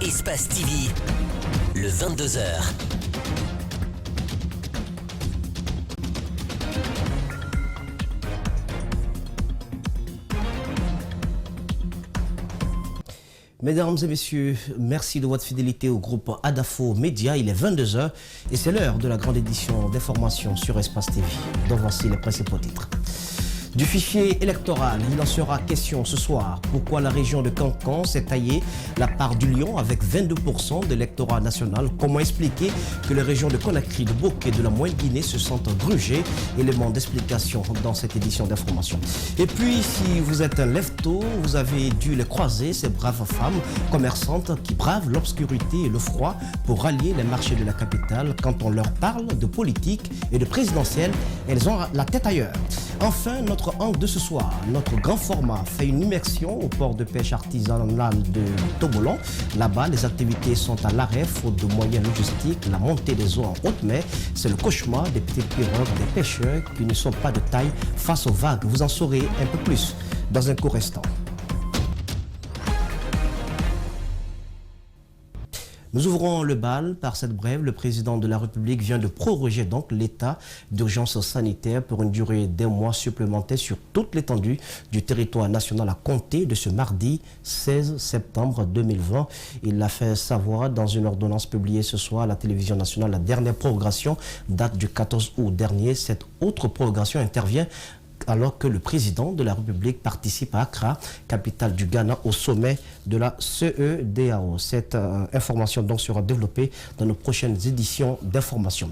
Espace TV, le 22h. Mesdames et messieurs, merci de votre fidélité au groupe Adafo Média. Il est 22h et c'est l'heure de la grande édition d'information sur Espace TV. Donc voici les principaux titres. Du fichier électoral, il en sera question ce soir. Pourquoi la région de Kankan s'est taillée la part du lion avec 22% de l'électorat national? Comment expliquer que les régions de Conakry, de Bokeh et de la Moyenne-Guinée se sentent grugées? Élément d'explication dans cette édition d'information. Et puis, si vous êtes un lève-tôt, vous avez dû les croiser, ces braves femmes commerçantes qui bravent l'obscurité et le froid pour rallier les marchés de la capitale. Quand on leur parle de politique et de présidentielle, elles ont la tête ailleurs. Enfin, notre angle de ce soir, notre grand format fait une immersion au port de pêche artisanal de Tobolon. Là-bas, les activités sont à l'arrêt, faute de moyens logistiques. La montée des eaux en haute mer, c'est le cauchemar des petites pirogues, des pêcheurs qui ne sont pas de taille face aux vagues. Vous en saurez un peu plus dans un court instant. Nous ouvrons le bal par cette brève. Le président de la République vient de proroger donc l'état d'urgence sanitaire pour une durée d'un mois supplémentaire sur toute l'étendue du territoire national à compter de ce mardi 16 septembre 2020. Il l'a fait savoir dans une ordonnance publiée ce soir à la télévision nationale. La dernière prorogation date du 14 août dernier. Cette autre prorogation intervient alors que le président de la République participe à Accra, capitale du Ghana, au sommet de la CEDEAO. Cette information donc sera développée dans nos prochaines éditions d'information.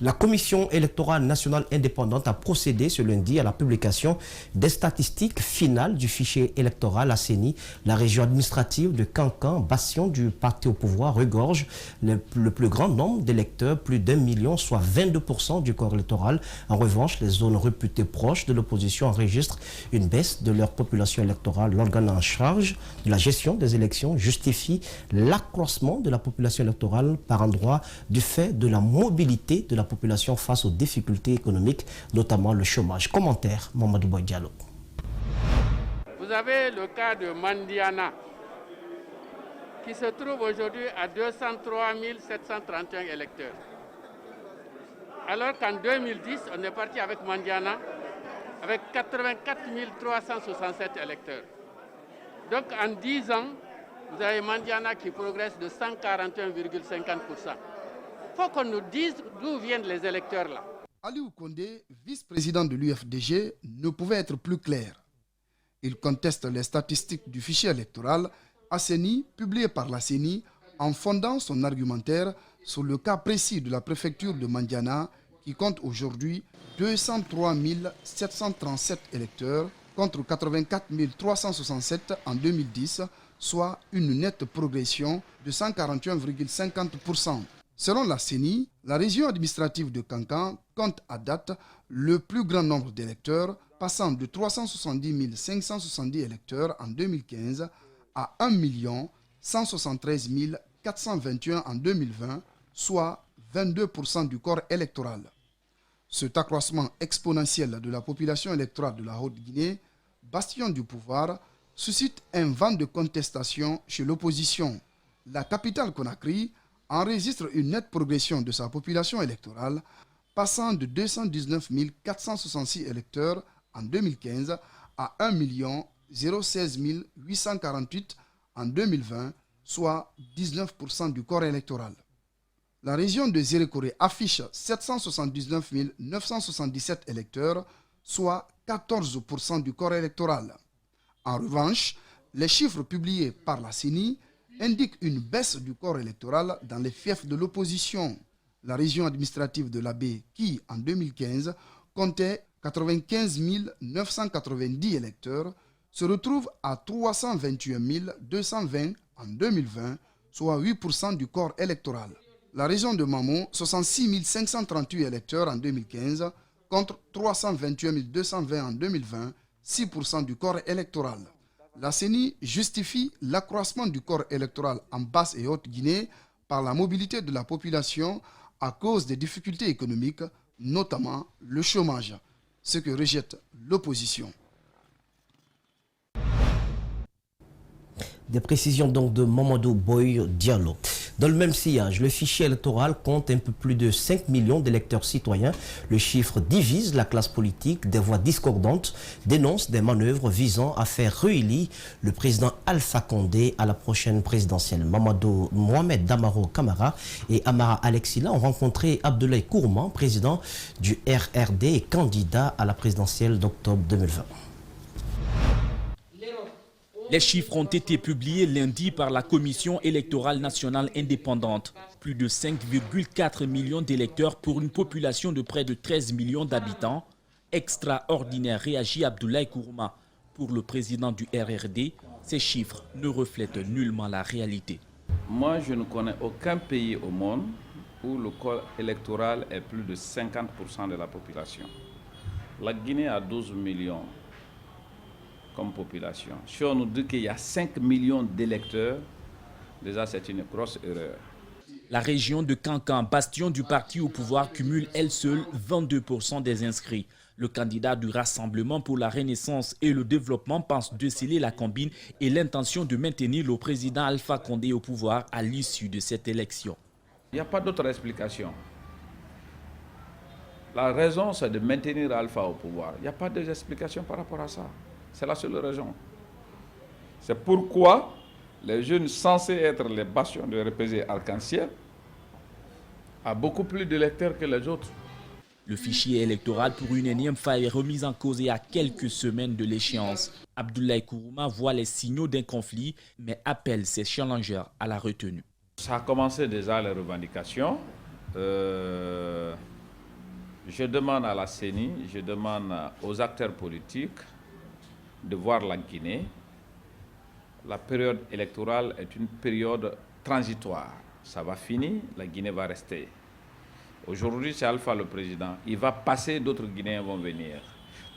La Commission électorale nationale indépendante a procédé ce lundi à la publication des statistiques finales du fichier électoral à CENI. La région administrative de Kankan, bastion du parti au pouvoir, regorge le plus grand nombre d'électeurs, plus d'1 million, soit 22% du corps électoral. En revanche, les zones réputées proches de l'opposition enregistrent une baisse de leur population électorale. L'organe en charge de la gestion des élections justifie l'accroissement de la population électorale par endroit du fait de la mobilité de la population face aux difficultés économiques, notamment le chômage. Commentaire, Mamadou Boy Diallo. Vous avez le cas de Mandiana, qui se trouve aujourd'hui à 203 731 électeurs. Alors qu'en 2010, on est parti avec Mandiana avec 84 367 électeurs. Donc en 10 ans, vous avez Mandiana qui progresse de 141,50%. Il faut qu'on nous dise d'où viennent les électeurs là. Aliou Condé, vice-président de l'UFDG, ne pouvait être plus clair. Il conteste les statistiques du fichier électoral ACENI, publié par la CENI, en fondant son argumentaire sur le cas précis de la préfecture de Mandiana, qui compte aujourd'hui 203 737 électeurs contre 84 367 en 2010, soit une nette progression de 141,50%. Selon la CENI, la région administrative de Kankan compte à date le plus grand nombre d'électeurs, passant de 370 570 électeurs en 2015 à 1 173 421 en 2020, soit 22% du corps électoral. Cet accroissement exponentiel de la population électorale de la Haute-Guinée, bastion du pouvoir, suscite un vent de contestation chez l'opposition. La capitale Conakry enregistre une nette progression de sa population électorale, passant de 219 466 électeurs en 2015 à 1 016 848 en 2020, soit 19% du corps électoral. La région de Zérékoré affiche 779 977 électeurs, soit 14% du corps électoral. En revanche, les chiffres publiés par la CENI indiquent une baisse du corps électoral dans les fiefs de l'opposition. La région administrative de l'Abbé, qui en 2015 comptait 95 990 électeurs, se retrouve à 321 220 en 2020, soit 8% du corps électoral. La région de Mamon, 66 538 électeurs en 2015 contre 321 220 en 2020, 6% du corps électoral. La CENI justifie l'accroissement du corps électoral en Basse et Haute-Guinée par la mobilité de la population à cause des difficultés économiques, notamment le chômage, ce que rejette l'opposition. Des précisions donc de Mamadou Boy Diallo. Dans le même sillage, le fichier électoral compte un peu plus de 5 millions d'électeurs citoyens. Le chiffre divise la classe politique. Des voix discordantes dénoncent des manœuvres visant à faire réélire le président Alpha Condé à la prochaine présidentielle. Mohamed Damaro Camara et Amara Alexila ont rencontré Abdoulaye Kourman, président du RRD et candidat à la présidentielle d'octobre 2020. Les chiffres ont été publiés lundi par la Commission électorale nationale indépendante. Plus de 5,4 millions d'électeurs pour une population de près de 13 millions d'habitants. Extraordinaire, réagit Abdoulaye Kourma. Pour le président du RRD, ces chiffres ne reflètent nullement la réalité. Moi, je ne connais aucun pays au monde où le corps électoral est plus de 50% de la population. La Guinée a 12 millions. Comme population. Si on nous dit qu'il y a 5 millions d'électeurs, déjà c'est une grosse erreur. La région de Kankan, bastion du parti au pouvoir, cumule elle seule 22% des inscrits. Le candidat du Rassemblement pour la Renaissance et le Développement pense déceler la combine et l'intention de maintenir le président Alpha Condé au pouvoir à l'issue de cette élection. Il n'y a pas d'autre explication. La raison, c'est de maintenir Alpha au pouvoir. Il n'y a pas d'explication par rapport à ça. C'est la seule raison. C'est pourquoi les jeunes censés être les bastions de RPG Arc-en-Ciel ont beaucoup plus d'électeurs que les autres. Le fichier électoral pour une énième fois est remis en cause à quelques semaines de l'échéance. Abdoulaye Kourma voit les signaux d'un conflit, mais appelle ses challengers à la retenue. Ça a commencé déjà les revendications. Je demande à la CENI, je demande aux acteurs politiques de voir la Guinée. La période électorale est une période transitoire. Ça va finir, la Guinée va rester. Aujourd'hui, c'est Alpha le président. Il va passer, d'autres Guinéens vont venir.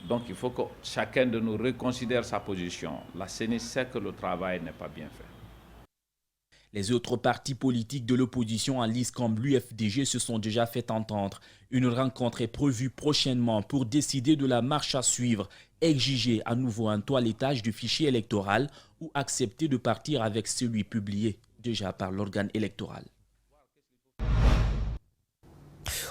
Donc il faut que chacun de nous reconsidère sa position. La CENI sait que le travail n'est pas bien fait. Les autres partis politiques de l'opposition en lice comme l'UFDG se sont déjà fait entendre. Une rencontre est prévue prochainement pour décider de la marche à suivre, exiger à nouveau un toilettage du fichier électoral ou accepter de partir avec celui publié déjà par l'organe électoral.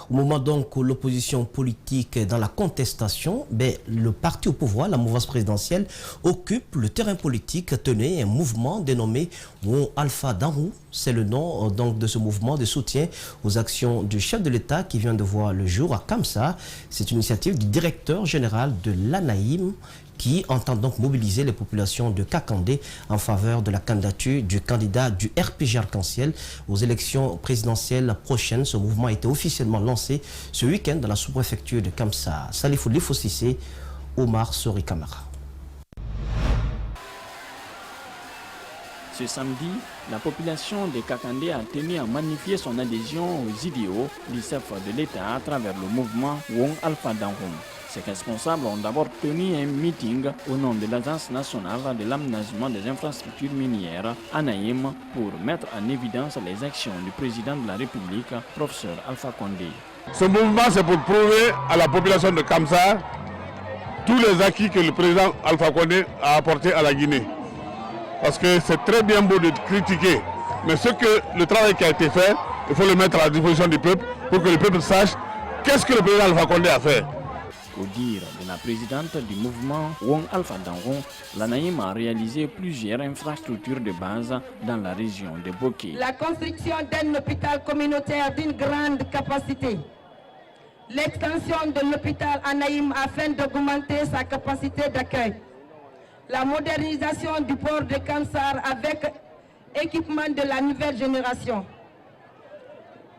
Au moment donc où l'opposition politique est dans la contestation, le parti au pouvoir, la mouvance présidentielle, occupe le terrain politique. Tenez, un mouvement dénommé Won Alpha Danrou. C'est le nom donc de ce mouvement de soutien aux actions du chef de l'État qui vient de voir le jour à Kamsa. C'est une initiative du directeur général de l'ANAIM qui entend donc mobiliser les populations de Kakandé en faveur de la candidature du candidat du RPG Arc-en-Ciel aux élections présidentielles prochaines. Ce mouvement a été officiellement lancé ce week-end dans la sous-préfecture de Kamsa. Salifou Lifosissé, Omar Sori Kamara. Ce samedi, la population de Kakandé a tenu à magnifier son adhésion aux idéaux du chef de l'État à travers le mouvement Won Alpha Danrou. Ces responsables ont d'abord tenu un meeting au nom de l'Agence nationale de l'aménagement des infrastructures minières, ANAIM, pour mettre en évidence les actions du président de la République, professeur Alpha Condé. Ce mouvement, c'est pour prouver à la population de Kamsa tous les acquis que le président Alpha Condé a apportés à la Guinée. Parce que c'est très bien beau de critiquer, mais le travail qui a été fait, il faut le mettre à la disposition du peuple pour que le peuple sache qu'est-ce que le président Alpha Condé a fait. Au dire de la présidente du mouvement Won Alpha Danrou, l'ANAIM a réalisé plusieurs infrastructures de base dans la région de Boké. La construction d'un hôpital communautaire d'une grande capacité. L'extension de l'hôpital ANAIM afin d'augmenter sa capacité d'accueil. La modernisation du port de Kansar avec équipement de la nouvelle génération.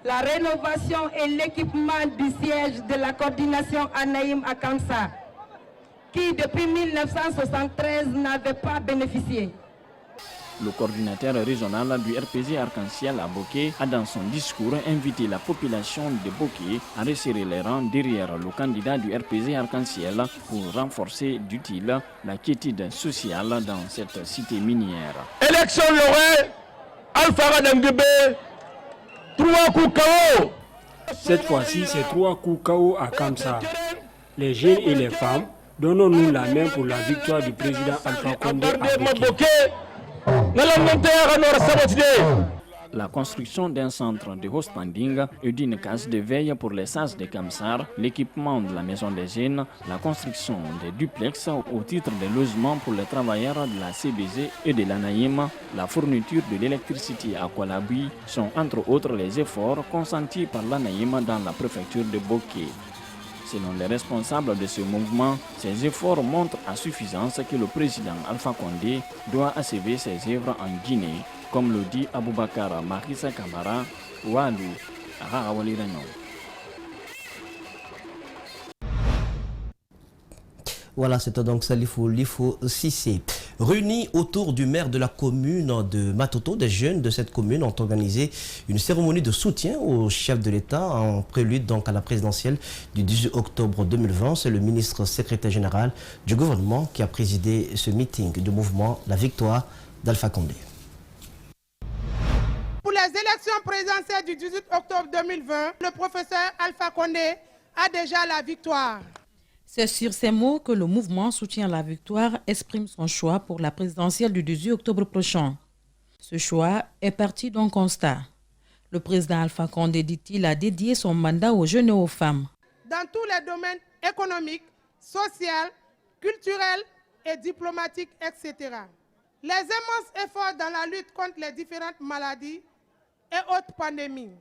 La rénovation et l'équipement du siège de la coordination ANAIM à Kansar, qui depuis 1973 n'avait pas bénéficié. Le coordinateur régional du RPG Arc-en-Ciel à Boké a dans son discours invité la population de Boké à resserrer les rangs derrière le candidat du RPG Arc-en-Ciel pour renforcer d'utile la quiétude sociale dans cette cité minière. Élection Loré, Alpha Dangebe, 3 coups KO. Cette fois-ci, c'est 3 coups KO à Kamsa. Les jeunes et les femmes, donnons-nous la main pour la victoire du président Alpha Condé à Boké. La construction d'un centre de hostanding et d'une case de veille pour les sages de Kamsar, l'équipement de la maison des jeunes, la construction des duplex au titre des logements pour les travailleurs de la CBZ et de l'ANAIM, la fourniture de l'électricité à Kwalabi sont entre autres les efforts consentis par l'ANAIM dans la préfecture de Boké. Selon les responsables de ce mouvement, ces efforts montrent à suffisance que le président Alpha Condé doit achever ses œuvres en Guinée, comme le dit Aboubakar Marissa Kamara, Walou, Rarawali Renon. Voilà, c'était donc Salifou Lifo Sissé. Réunis autour du maire de la commune de Matoto, des jeunes de cette commune ont organisé une cérémonie de soutien au chef de l'État en prélude donc à la présidentielle du 18 octobre 2020. C'est le ministre secrétaire général du gouvernement qui a présidé ce meeting du mouvement La Victoire d'Alpha Condé. Pour les élections présidentielles du 18 octobre 2020, le professeur Alpha Condé a déjà la victoire. C'est sur ces mots que le mouvement Soutien à la Victoire exprime son choix pour la présidentielle du 18 octobre prochain. Ce choix est parti d'un constat. Le président Alpha Condé, dit-il, a dédié son mandat aux jeunes et aux femmes. Dans tous les domaines économiques, sociaux, culturels et diplomatiques, etc. Les immenses efforts dans la lutte contre les différentes maladies et autres pandémies,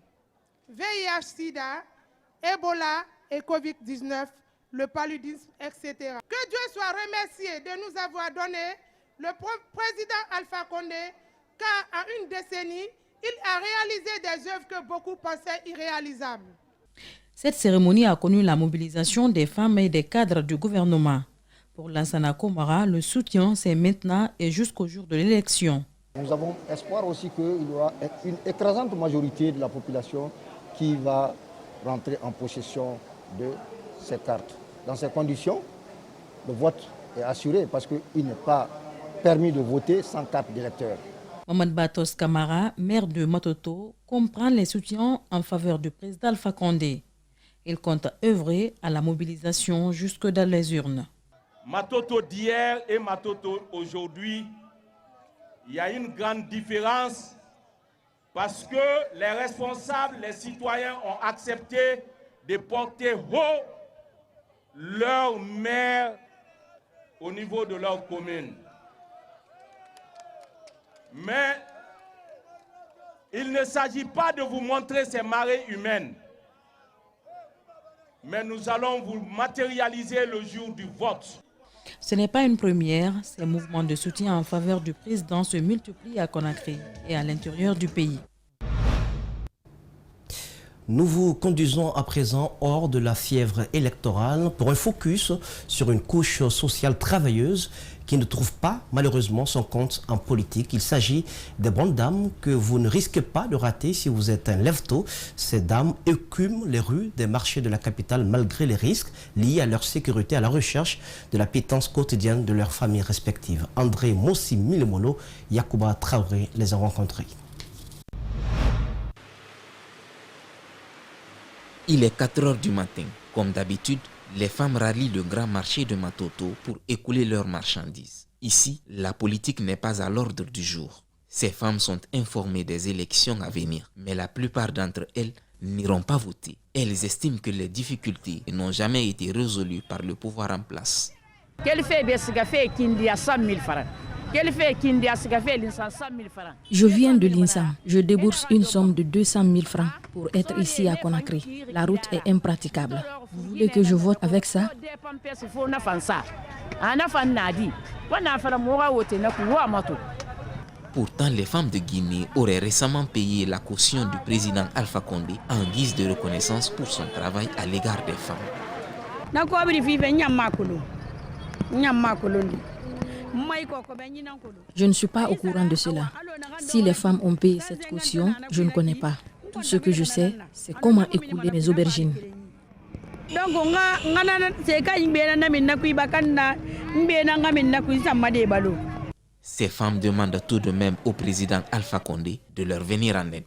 VIH-Sida, Ebola et Covid-19, le paludisme, etc. Que Dieu soit remercié de nous avoir donné le président Alpha Condé, car en une décennie, il a réalisé des œuvres que beaucoup pensaient irréalisables. Cette cérémonie a connu la mobilisation des femmes et des cadres du gouvernement. Pour Lansana Komara, le soutien, c'est maintenant et jusqu'au jour de l'élection. Nous avons espoir aussi qu'il y aura une écrasante majorité de la population qui va rentrer en possession de ces cartes. Dans ces conditions, le vote est assuré parce qu'il n'est pas permis de voter sans carte d'électeur. Mohamed Batos Kamara, maire de Matoto, comprend les soutiens en faveur du président Alpha Condé. Il compte œuvrer à la mobilisation jusque dans les urnes. Matoto d'hier et Matoto aujourd'hui, il y a une grande différence parce que les responsables, les citoyens ont accepté de porter haut leur maire au niveau de leur commune. Mais il ne s'agit pas de vous montrer ces marées humaines. Mais nous allons vous matérialiser le jour du vote. Ce n'est pas une première, ces mouvements de soutien en faveur du président se multiplient à Conakry et à l'intérieur du pays. Nous vous conduisons à présent hors de la fièvre électorale pour un focus sur une couche sociale travailleuse qui ne trouve pas malheureusement son compte en politique. Il s'agit des bonnes dames que vous ne risquez pas de rater si vous êtes un lève-tôt. Ces dames écument les rues des marchés de la capitale malgré les risques liés à leur sécurité, à la recherche de la pitance quotidienne de leurs familles respectives. André Mossi Milemolo, Yacouba Traoré les a rencontrés. Il est 4 heures du matin. Comme d'habitude, les femmes rallient le grand marché de Matoto pour écouler leurs marchandises. Ici, la politique n'est pas à l'ordre du jour. Ces femmes sont informées des élections à venir, mais la plupart d'entre elles n'iront pas voter. Elles estiment que les difficultés n'ont jamais été résolues par le pouvoir en place. Je viens de l'INSA. Je débourse une somme de 200 000 francs pour être ici à Conakry. La route est impraticable. Vous voulez que je vote avec ça? Pourtant, les femmes de Guinée auraient récemment payé la caution du président Alpha Condé en guise de reconnaissance pour son travail à l'égard des femmes. Je ne suis pas au courant de cela. Si les femmes ont payé cette caution, je ne connais pas. Tout ce que je sais, c'est comment écouler mes aubergines. Ces femmes demandent tout de même au président Alpha Condé de leur venir en aide.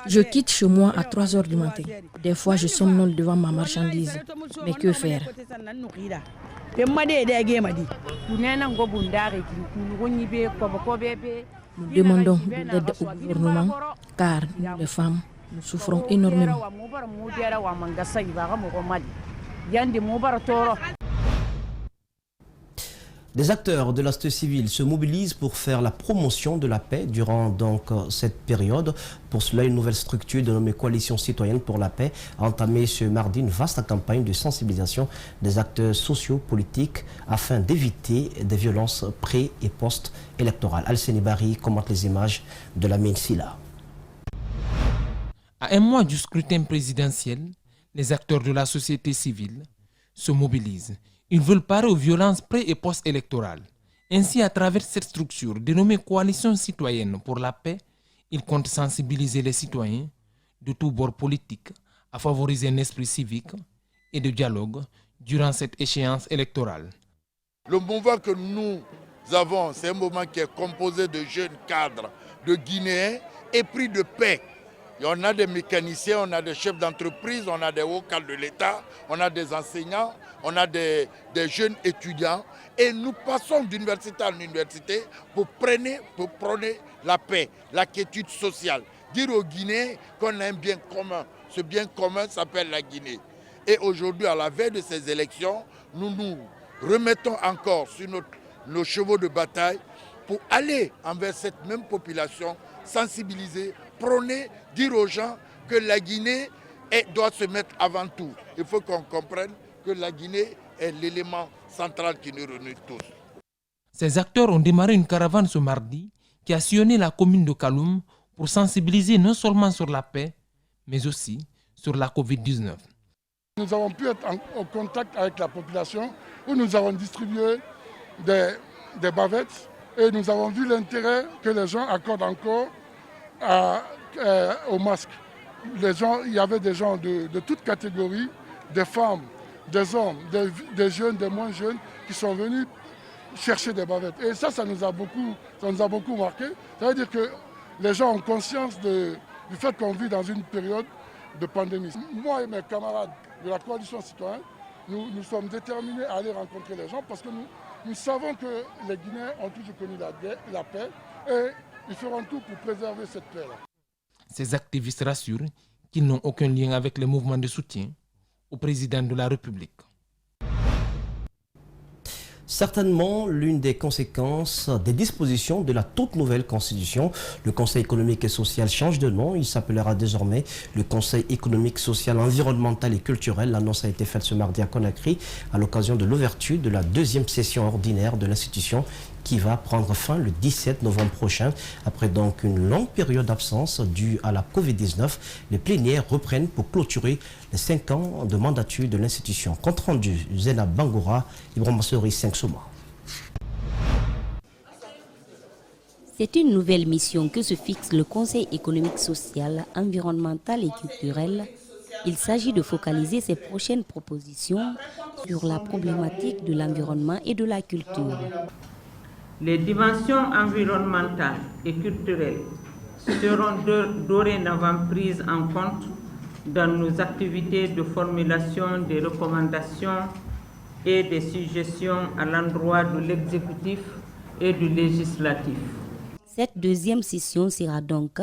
Je quitte chez moi à 3 heures du matin. Des fois, je somnole devant ma marchandise. Mais que faire? Nous demandons de l'aide au gouvernement car nous, les femmes, nous souffrons énormément. Des acteurs de la société civile se mobilisent pour faire la promotion de la paix durant donc cette période. Pour cela, une nouvelle structure dénommée Coalition citoyenne pour la paix a entamé ce mardi une vaste campagne de sensibilisation des acteurs sociaux-politiques afin d'éviter des violences pré- et post-électorales. Alceni Bari commente les images de la Silla. À un mois du scrutin présidentiel, les acteurs de la société civile se mobilisent. Ils veulent parer aux violences pré- et post-électorales. Ainsi, à travers cette structure dénommée Coalition citoyenne pour la paix, ils comptent sensibiliser les citoyens de tous bords politiques à favoriser un esprit civique et de dialogue durant cette échéance électorale. Le mouvement que nous avons, c'est un mouvement qui est composé de jeunes cadres, de Guinéens épris de paix. Et on a des mécaniciens, on a des chefs d'entreprise, on a des hauts cadres de l'État, on a des enseignants, on a des jeunes étudiants. Et nous passons d'université en université pour prôner la paix, la quiétude sociale. Dire aux Guinéens qu'on a un bien commun. Ce bien commun s'appelle la Guinée. Et aujourd'hui, à la veille de ces élections, nous nous remettons encore sur nos chevaux de bataille pour aller envers cette même population, sensibiliser, prôner, dire aux gens que la Guinée doit se mettre avant tout. Il faut qu'on comprenne que la Guinée est l'élément central qui nous réunit tous. Ces acteurs ont démarré une caravane ce mardi qui a sillonné la commune de Kaloum pour sensibiliser non seulement sur la paix, mais aussi sur la Covid-19. Nous avons pu être en contact avec la population où nous avons distribué des bavettes et nous avons vu l'intérêt que les gens accordent encore aux masques. Il y avait des gens de toutes catégories, des femmes, des hommes, des jeunes, des moins jeunes, qui sont venus chercher des bavettes. Et ça nous a beaucoup marqué. Ça veut dire que les gens ont conscience du fait qu'on vit dans une période de pandémie. Moi et mes camarades de la coalition citoyenne, nous sommes déterminés à aller rencontrer les gens parce que nous savons que les Guinéens ont toujours connu la paix et ils feront tout pour préserver cette paix-là. Ces activistes rassurent qu'ils n'ont aucun lien avec les mouvements de soutien au président de la République. Certainement l'une des conséquences des dispositions de la toute nouvelle constitution. Le Conseil économique et social change de nom. Il s'appellera désormais le Conseil économique, social, environnemental et culturel. L'annonce a été faite ce mardi à Conakry à l'occasion de l'ouverture de la deuxième session ordinaire de l'institution qui va prendre fin le 17 novembre prochain. Après donc une longue période d'absence due à la Covid-19, les plénières reprennent pour clôturer les 5 ans de mandature de l'institution. Compte rendu, Zena Bangoura, Ibrahim Sori, 5 Souma. C'est une nouvelle mission que se fixe le Conseil économique, social, environnemental et culturel. Il s'agit de focaliser ses prochaines propositions sur la problématique de l'environnement et de la culture. Les dimensions environnementales et culturelles seront dorénavant prises en compte dans nos activités de formulation des recommandations et des suggestions à l'endroit de l'exécutif et du législatif. Cette deuxième session sera donc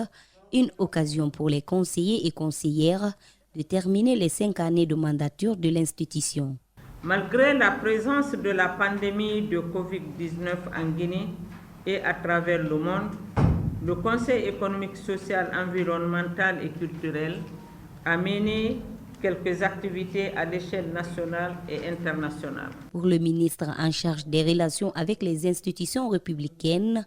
une occasion pour les conseillers et conseillères de terminer les 5 années de mandature de l'institution. Malgré la présence de la pandémie de Covid-19 en Guinée et à travers le monde, le Conseil économique, social, environnemental et culturel a mené quelques activités à l'échelle nationale et internationale. Pour le ministre en charge des relations avec les institutions républicaines,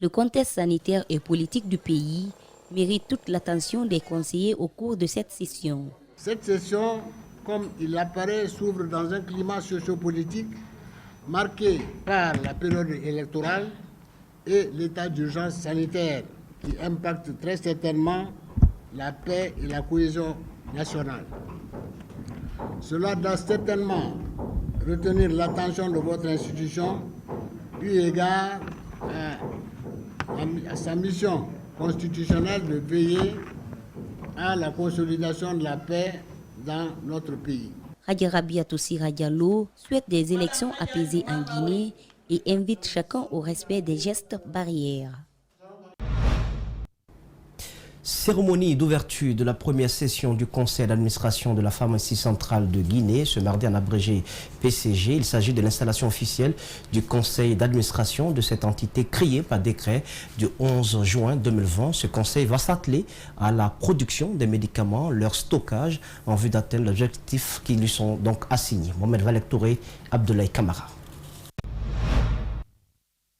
le contexte sanitaire et politique du pays mérite toute l'attention des conseillers au cours de cette session. Cette session, comme il apparaît, s'ouvre dans un climat sociopolitique marqué par la période électorale et l'état d'urgence sanitaire qui impacte très certainement la paix et la cohésion nationale. Cela doit certainement retenir l'attention de votre institution eu égard à sa mission constitutionnelle de veiller à la consolidation de la paix dans notre pays. Radia Rabiatou Siradialo souhaite des élections apaisées en Guinée et invite chacun au respect des gestes barrières. Cérémonie d'ouverture de la première session du conseil d'administration de la pharmacie centrale de Guinée, ce mardi en abrégé PCG. Il s'agit de l'installation officielle du conseil d'administration de cette entité créée par décret du 11 juin 2020. Ce conseil va s'atteler à la production des médicaments, leur stockage en vue d'atteindre l'objectif qui lui sont donc assignés. Mohamed Valek Touré, Abdoulaye Kamara.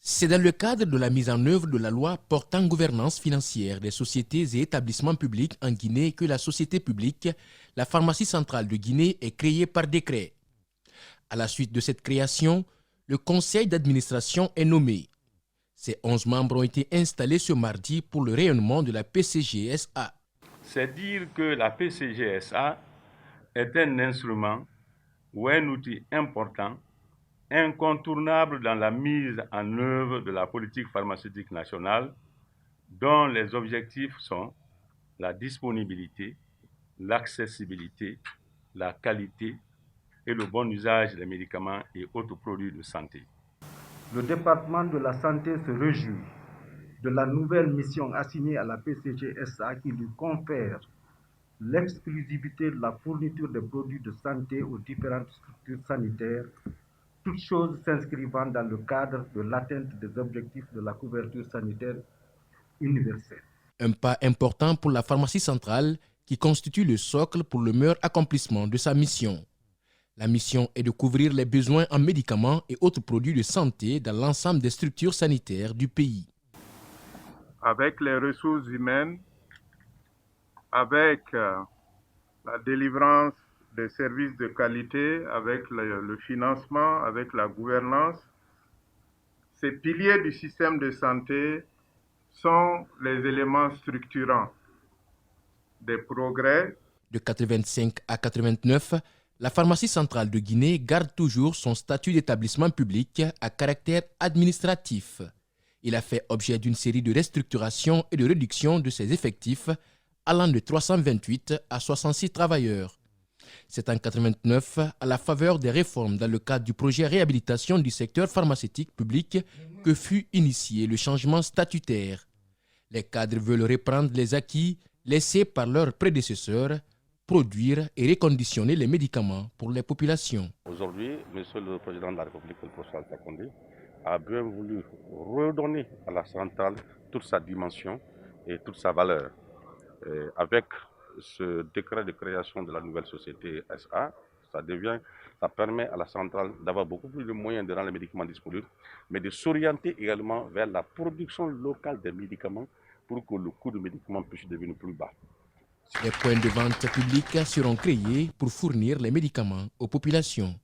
C'est dans le cadre de la mise en œuvre de la loi portant gouvernance financière des sociétés et établissements publics en Guinée que la société publique, la pharmacie centrale de Guinée, est créée par décret. À la suite de cette création, le conseil d'administration est nommé. Ces 11 membres ont été installés ce mardi pour le rayonnement de la PCG-SA. C'est dire que la PCG-SA est un instrument ou un outil important, incontournable dans la mise en œuvre de la politique pharmaceutique nationale, dont les objectifs sont la disponibilité, l'accessibilité, la qualité et le bon usage des médicaments et autres produits de santé. Le département de la santé se réjouit de la nouvelle mission assignée à la PCG-SA qui lui confère l'exclusivité de la fourniture des produits de santé aux différentes structures sanitaires, toutes choses s'inscrivant dans le cadre de l'atteinte des objectifs de la couverture sanitaire universelle. Un pas important pour la pharmacie centrale qui constitue le socle pour le meilleur accomplissement de sa mission. La mission est de couvrir les besoins en médicaments et autres produits de santé dans l'ensemble des structures sanitaires du pays. Avec les ressources humaines, avec la délivrance des services de qualité, avec le financement, avec la gouvernance. Ces piliers du système de santé sont les éléments structurants des progrès. De 85 à 89, la pharmacie centrale de Guinée garde toujours son statut d'établissement public à caractère administratif. Il a fait objet d'une série de restructurations et de réductions de ses effectifs, allant de 328 à 66 travailleurs. C'est en 1989, à la faveur des réformes dans le cadre du projet réhabilitation du secteur pharmaceutique public, que fut initié le changement statutaire. Les cadres veulent reprendre les acquis laissés par leurs prédécesseurs, produire et reconditionner les médicaments pour les populations. Aujourd'hui, Monsieur le Président de la République, le professeur Alpha Condé, a bien voulu redonner à la centrale toute sa dimension et toute sa valeur. Avec ce décret de création de la nouvelle société SA, ça permet à la centrale d'avoir beaucoup plus de moyens de rendre les médicaments disponibles, mais de s'orienter également vers la production locale des médicaments pour que le coût des médicaments puisse devenir plus bas. Les points de vente publics seront créés pour fournir les médicaments aux populations.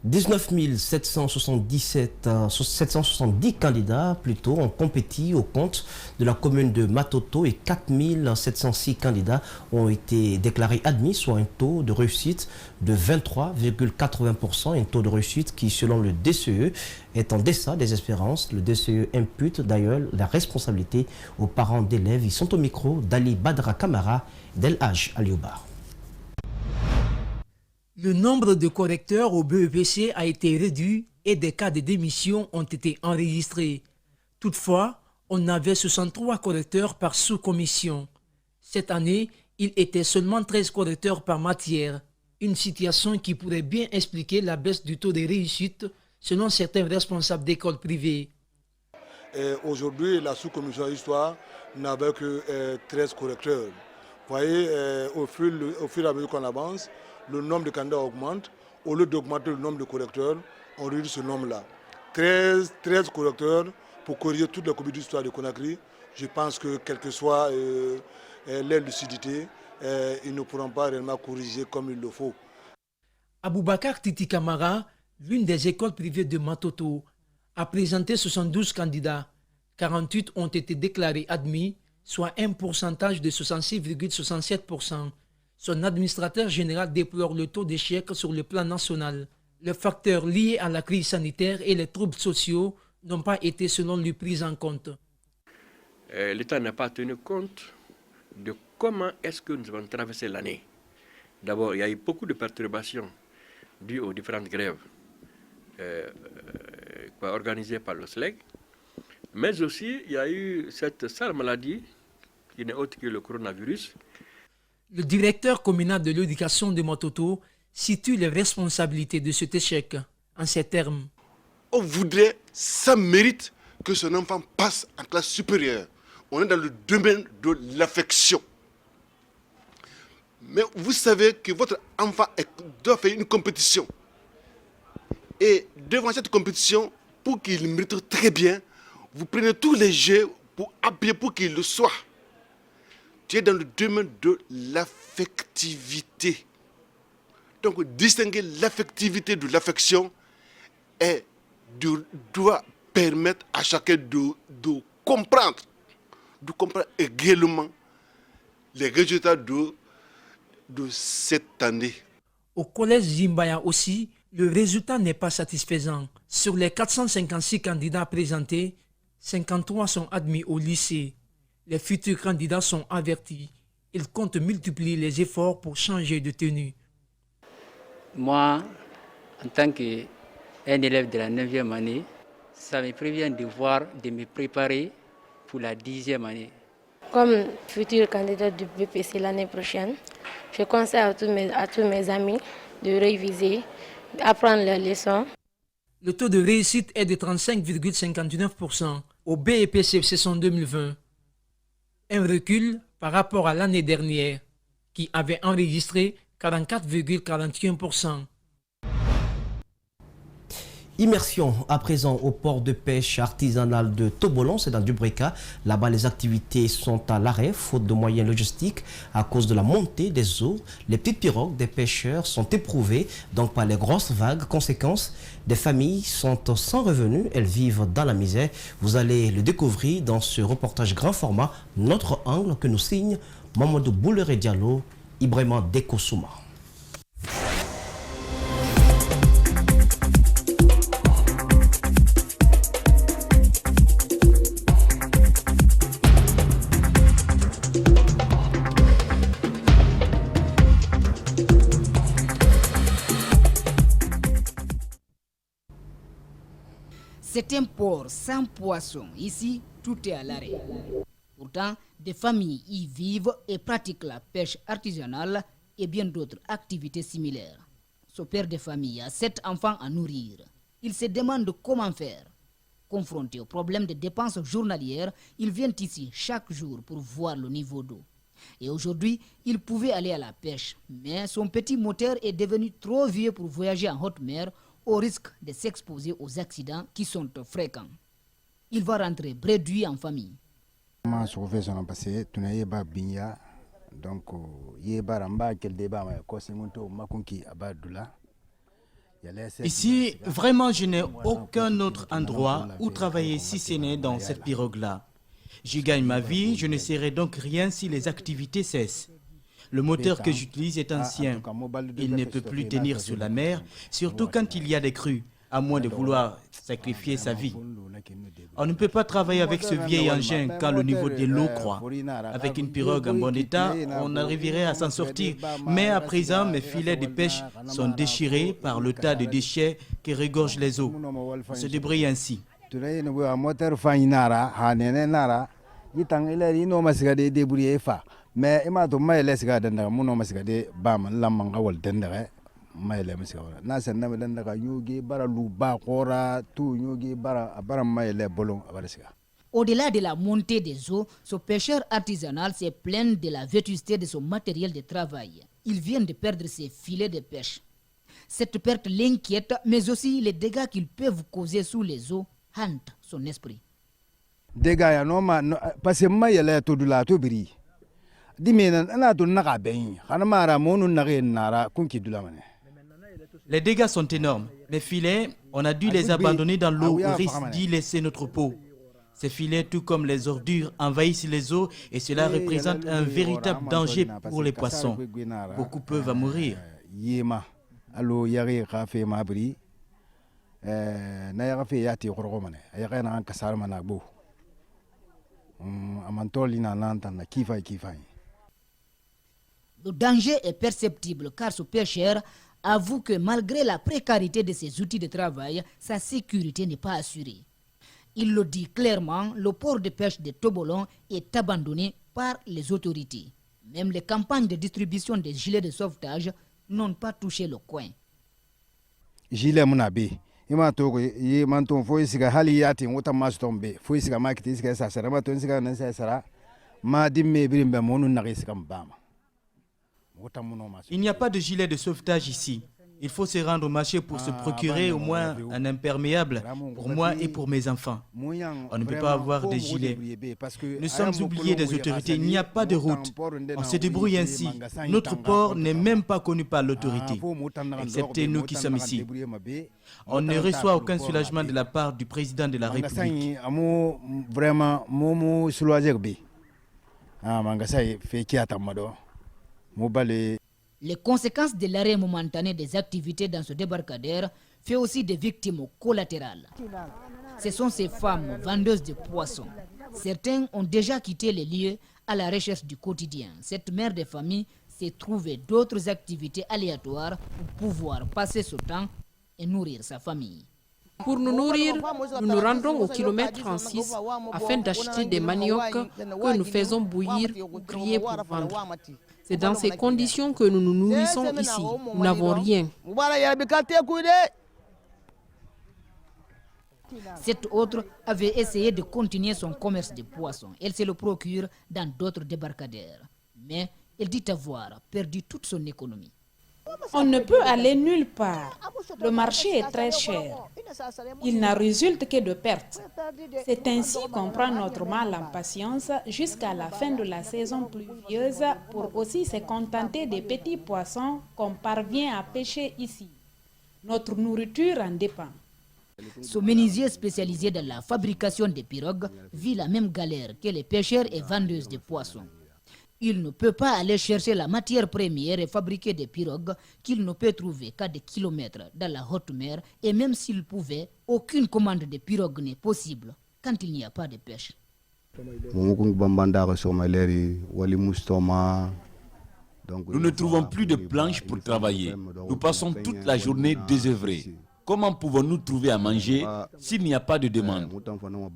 19 770 candidats plutôt ont compéti au compte de la commune de Matoto et 4 706 candidats ont été déclarés admis, soit un taux de réussite de 23,80%, un taux de réussite qui, selon le DCE, est en deçà des espérances. Le DCE impute d'ailleurs la responsabilité aux parents d'élèves. Ils sont au micro d'Ali Badra Kamara d'El Haj Aliobar. Le nombre de correcteurs au BEPC a été réduit et des cas de démission ont été enregistrés. Toutefois, on avait 63 correcteurs par sous-commission. Cette année, il était seulement 13 correcteurs par matière, une situation qui pourrait bien expliquer la baisse du taux de réussite selon certains responsables d'écoles privées. Aujourd'hui, la sous-commission Histoire n'avait que 13 correcteurs. Vous voyez, au fur et à mesure qu'on avance, le nombre de candidats augmente. Au lieu d'augmenter le nombre de correcteurs, on réduit ce nombre-là. 13 correcteurs pour corriger toutes les copies d'histoire de Conakry. Je pense que quelle que soit leur lucidité, ils ne pourront pas réellement corriger comme il le faut. Aboubakar Titi Kamara, l'une des écoles privées de Matoto, a présenté 72 candidats. 48 ont été déclarés admis, soit un pourcentage de 66,67%. Son administrateur général déplore le taux d'échec sur le plan national. Les facteurs liés à la crise sanitaire et les troubles sociaux n'ont pas été selon lui pris en compte. L'État n'a pas tenu compte de comment est-ce que nous avons traversé l'année? D'abord, il y a eu beaucoup de perturbations dues aux différentes grèves organisées par le SLEG, mais aussi il y a eu cette sale maladie qui n'est autre que le coronavirus. Le directeur communal de l'éducation de Matoto situe les responsabilités de cet échec en ces termes. On voudrait, ça mérite que son enfant passe en classe supérieure. On est dans le domaine de l'affection. Mais vous savez que votre enfant doit faire une compétition. Et devant cette compétition, pour qu'il mérite très bien, vous prenez tous les jeux pour appuyer pour qu'il le soit. Tu es dans le domaine de l'affectivité. Donc, distinguer l'affectivité de l'affection doit permettre à chacun de comprendre également les résultats de cette année. Au collège Zimbaya aussi, le résultat n'est pas satisfaisant. Sur les 456 candidats présentés, 53 sont admis au lycée. Les futurs candidats sont avertis. Ils comptent multiplier les efforts pour changer de tenue. Moi, en tant qu'un élève de la 9e année, ça me prévient de me préparer pour la 10e année. Comme futur candidat du BPC l'année prochaine, je conseille à tous mes amis de réviser, d'apprendre leurs leçons. Le taux de réussite est de 35,59% au BEPC saison 2020. Un recul par rapport à l'année dernière, qui avait enregistré 44,41%. Immersion à présent au port de pêche artisanal de Tobolon, c'est dans Dubreka. Là-bas, les activités sont à l'arrêt, faute de moyens logistiques à cause de la montée des eaux. Les petites pirogues des pêcheurs sont éprouvées donc par les grosses vagues. Conséquence, des familles sont sans revenus, elles vivent dans la misère. Vous allez le découvrir dans ce reportage grand format, Notre angle, que nous signe Mamadou Boulere Diallo, Ibrahima Dekosouma. C'est un port sans poisson. Ici, tout est à l'arrêt. Pourtant, des familles y vivent et pratiquent la pêche artisanale et bien d'autres activités similaires. Ce père de famille a 7 enfants à nourrir. Il se demande comment faire. Confronté au problème de dépenses journalières, il vient ici chaque jour pour voir le niveau d'eau. Et aujourd'hui, il pouvait aller à la pêche, mais son petit moteur est devenu trop vieux pour voyager en haute mer au risque de s'exposer aux accidents qui sont fréquents. Il va rentrer bredouille en famille. Ici, vraiment, je n'ai aucun autre endroit où travailler si ce n'est dans cette pirogue-là. J'y gagne ma vie, je ne serai donc rien si les activités cessent. Le moteur que j'utilise est ancien. Il ne peut plus tenir sur la mer, surtout quand il y a des crues, à moins de vouloir sacrifier sa vie. On ne peut pas travailler avec ce vieil engin quand le niveau de l'eau croît. Avec une pirogue en bon état, on arriverait à s'en sortir. Mais à présent, mes filets de pêche sont déchirés par le tas de déchets qui regorgent les eaux. On se débrouille ainsi. Mais il m'a dit que je suis Au-delà de la montée des eaux, ce pêcheur artisanal se plaint de la vétusté de son matériel de travail. Il vient de perdre ses filets de pêche. Cette perte l'inquiète, mais aussi les dégâts qu'ils peuvent causer sous les eaux hantent son esprit. Parce que les dégâts sont énormes. Les filets, on a dû les abandonner dans l'eau au risque d'y laisser notre peau. Ces filets, tout comme les ordures, envahissent les eaux et cela représente un véritable danger pour les poissons. Beaucoup peuvent en mourir. Le danger est perceptible car ce pêcheur avoue que malgré la précarité de ses outils de travail, sa sécurité n'est pas assurée. Il le dit clairement, le port de pêche de Tobolon est abandonné par les autorités. Même les campagnes de distribution des gilets de sauvetage n'ont pas touché le coin. Gilet munabe, ima toko ye manton foi siga hali yati wota mastombe, foi siga makiti siga sasara ma ton siga nan sasara ma dimme birimbe monu nagi siga mbama. Il n'y a pas de gilet de sauvetage ici. Il faut se rendre au marché pour se procurer au moins un imperméable pour moi et pour mes enfants. On ne peut pas avoir de gilet. Nous sommes oubliés des autorités. Il n'y a pas de route. On se débrouille ainsi. Notre port n'est même pas connu par l'autorité, excepté nous qui sommes ici. On ne reçoit aucun soulagement de la part du président de la République. Les conséquences de l'arrêt momentané des activités dans ce débarcadère fait aussi des victimes collatérales. Ce sont ces femmes vendeuses de poissons. Certains ont déjà quitté les lieux à la recherche du quotidien. Cette mère de famille s'est trouvée d'autres activités aléatoires pour pouvoir passer ce temps et nourrir sa famille. Pour nous nourrir, nous nous rendons au kilomètre 36 afin d'acheter des maniocs que nous faisons bouillir ou griller pour vendre. C'est dans ces conditions que nous nous nourrissons ici. Nous n'avons rien. Cette autre avait essayé de continuer son commerce de poissons. Elle se le procure dans d'autres débarcadères. Mais elle dit avoir perdu toute son économie. On ne peut aller nulle part. Le marché est très cher. Il n'en résulte que de pertes. C'est ainsi qu'on prend notre mal en patience jusqu'à la fin de la saison pluvieuse pour aussi se contenter des petits poissons qu'on parvient à pêcher ici. Notre nourriture en dépend. Ce menuisier spécialisé dans la fabrication de pirogues vit la même galère que les pêcheurs et vendeuses de poissons. Il ne peut pas aller chercher la matière première et fabriquer des pirogues qu'il ne peut trouver qu'à des kilomètres dans la haute mer. Et même s'il pouvait, aucune commande de pirogue n'est possible quand il n'y a pas de pêche. Nous ne trouvons plus de planches pour travailler. Nous passons toute la journée désœuvrés. Comment pouvons-nous trouver à manger s'il n'y a pas de demande?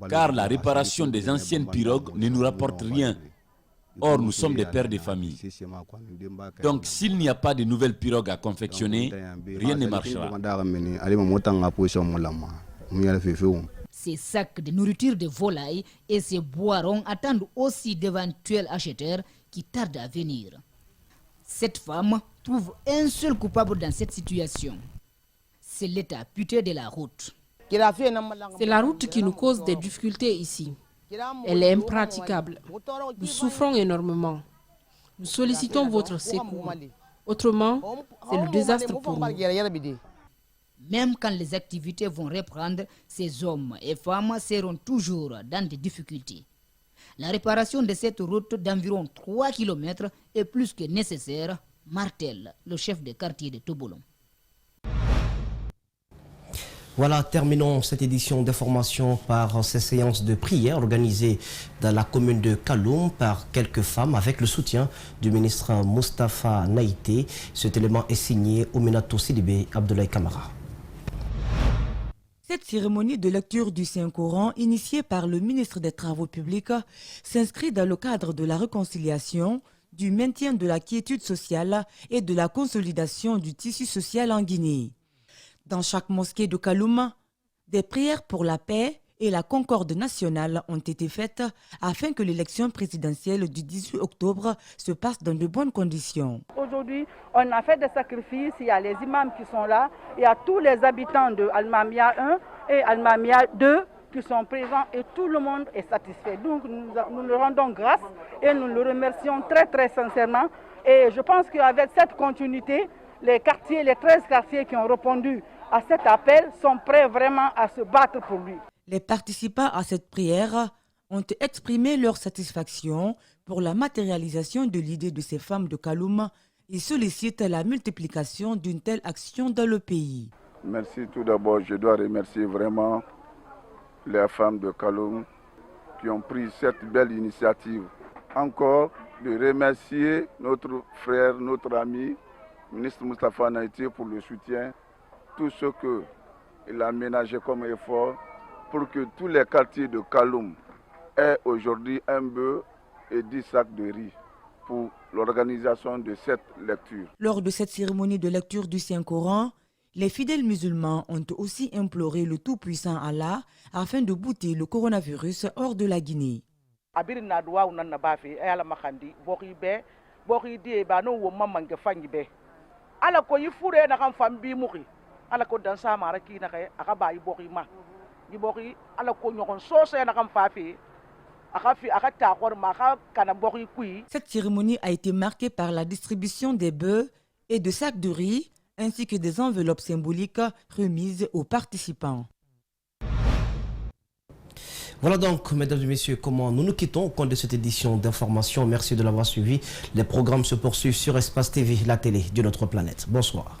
Car la réparation des anciennes pirogues ne nous rapporte rien. Or, nous sommes des pères de famille. Donc, s'il n'y a pas de nouvelles pirogues à confectionner, rien ne marchera. Ces sacs de nourriture de volaille et ces boirons attendent aussi d'éventuels acheteurs qui tardent à venir. Cette femme trouve un seul coupable dans cette situation. C'est l'état puté de la route. C'est la route qui nous cause des difficultés ici. Elle est impraticable. Nous souffrons énormément. Nous sollicitons votre secours. Autrement, c'est le désastre pour nous. Même quand les activités vont reprendre, ces hommes et femmes seront toujours dans des difficultés. La réparation de cette route d'environ 3 km est plus que nécessaire, martèle le chef de quartier de Tobolon. Voilà, terminons cette édition d'information par ces séances de prière organisées dans la commune de Kaloum par quelques femmes avec le soutien du ministre Moustapha Naïté. Cet élément est signé Ouminatou Sidibé Abdoulaye Kamara. Cette cérémonie de lecture du Saint-Coran, initiée par le ministre des Travaux publics, s'inscrit dans le cadre de la réconciliation, du maintien de la quiétude sociale et de la consolidation du tissu social en Guinée. Dans chaque mosquée de Kaloum, des prières pour la paix et la concorde nationale ont été faites afin que l'élection présidentielle du 18 octobre se passe dans de bonnes conditions. Aujourd'hui, on a fait des sacrifices, il y a les imams qui sont là, il y a tous les habitants de Al-Mamia 1 et Al-Mamia 2 qui sont présents et tout le monde est satisfait. Donc nous le rendons grâce et nous le remercions très très sincèrement. Et je pense qu'avec cette continuité, les 13 quartiers qui ont répondu à cet appel sont prêts vraiment à se battre pour lui. Les participants à cette prière ont exprimé leur satisfaction pour la matérialisation de l'idée de ces femmes de Kaloum et sollicitent la multiplication d'une telle action dans le pays. Merci tout d'abord, je dois remercier vraiment les femmes de Kaloum qui ont pris cette belle initiative. Encore, de remercier notre frère, notre ami, ministre Moustapha Naïti, pour le soutien, tout ce qu'il a ménagé comme effort pour que tous les quartiers de Kaloum aient aujourd'hui un bœuf et 10 sacs de riz pour l'organisation de cette lecture. Lors de cette cérémonie de lecture du Saint-Coran, les fidèles musulmans ont aussi imploré le Tout-Puissant Allah afin de bouter le coronavirus hors de la Guinée. Cette cérémonie a été marquée par la distribution des bœufs et de sacs de riz, ainsi que des enveloppes symboliques remises aux participants. Voilà donc, mesdames et messieurs, comment nous nous quittons au compte de cette édition d'information. Merci de l'avoir suivi. Les programmes se poursuivent sur Espace TV, la télé de notre planète. Bonsoir.